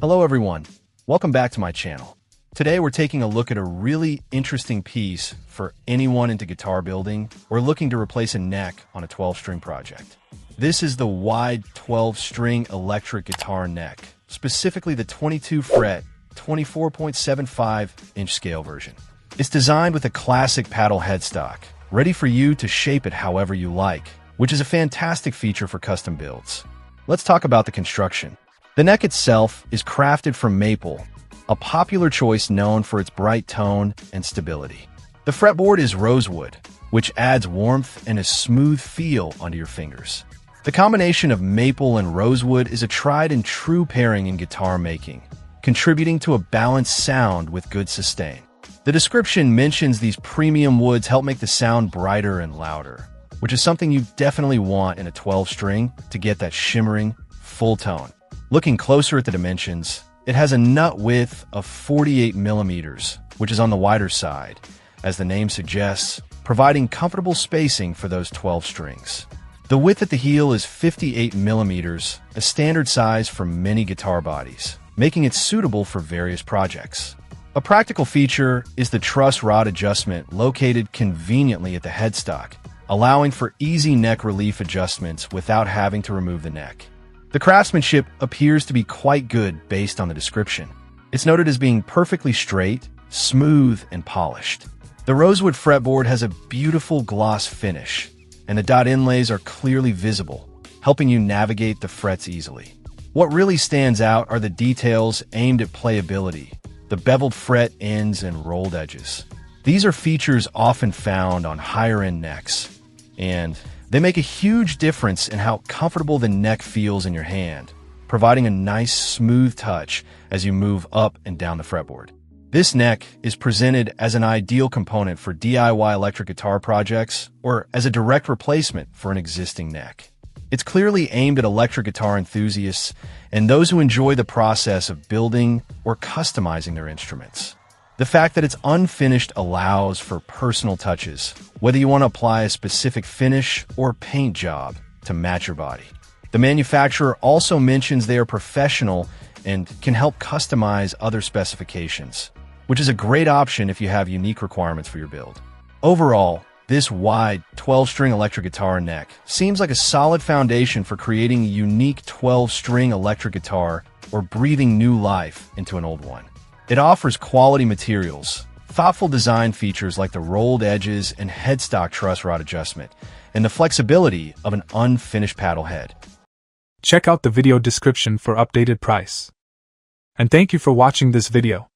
Hello everyone, welcome back to my channel. Today we're taking a look at a really interesting piece for anyone into guitar building or looking to replace a neck on a 12-string project. This is the wide 12-string electric guitar neck, specifically the 22-fret, 24.75-inch scale version. It's designed with a classic paddle headstock, ready for you to shape it however you like, which is a fantastic feature for custom builds. Let's talk about the construction. The neck itself is crafted from maple, a popular choice known for its bright tone and stability. The fretboard is rosewood, which adds warmth and a smooth feel onto your fingers. The combination of maple and rosewood is a tried and true pairing in guitar making, contributing to a balanced sound with good sustain. The description mentions these premium woods help make the sound brighter and louder, which is something you definitely want in a 12-string to get that shimmering, full tone. Looking closer at the dimensions, it has a nut width of 48 millimeters, which is on the wider side, as the name suggests, providing comfortable spacing for those 12 strings. The width at the heel is 58 millimeters, a standard size for many guitar bodies, making it suitable for various projects. A practical feature is the truss rod adjustment located conveniently at the headstock, allowing for easy neck relief adjustments without having to remove the neck. The craftsmanship appears to be quite good based on the description. It's noted as being perfectly straight, smooth, and polished. The rosewood fretboard has a beautiful gloss finish, and the dot inlays are clearly visible, helping you navigate the frets easily. What really stands out are the details aimed at playability, the beveled fret ends and rolled edges. These are features often found on higher-end necks, and they make a huge difference in how comfortable the neck feels in your hand, providing a nice, smooth touch as you move up and down the fretboard. This neck is presented as an ideal component for DIY electric guitar projects or as a direct replacement for an existing neck. It's clearly aimed at electric guitar enthusiasts and those who enjoy the process of building or customizing their instruments. The fact that it's unfinished allows for personal touches, whether you want to apply a specific finish or paint job to match your body. The manufacturer also mentions they are professional and can help customize other specifications, which is a great option if you have unique requirements for your build. Overall, this wide 12-string electric guitar neck seems like a solid foundation for creating a unique 12-string electric guitar or breathing new life into an old one. It offers quality materials, thoughtful design features like the rolled edges and headstock truss rod adjustment, and the flexibility of an unfinished paddle head. Check out the video description for updated price. And thank you for watching this video.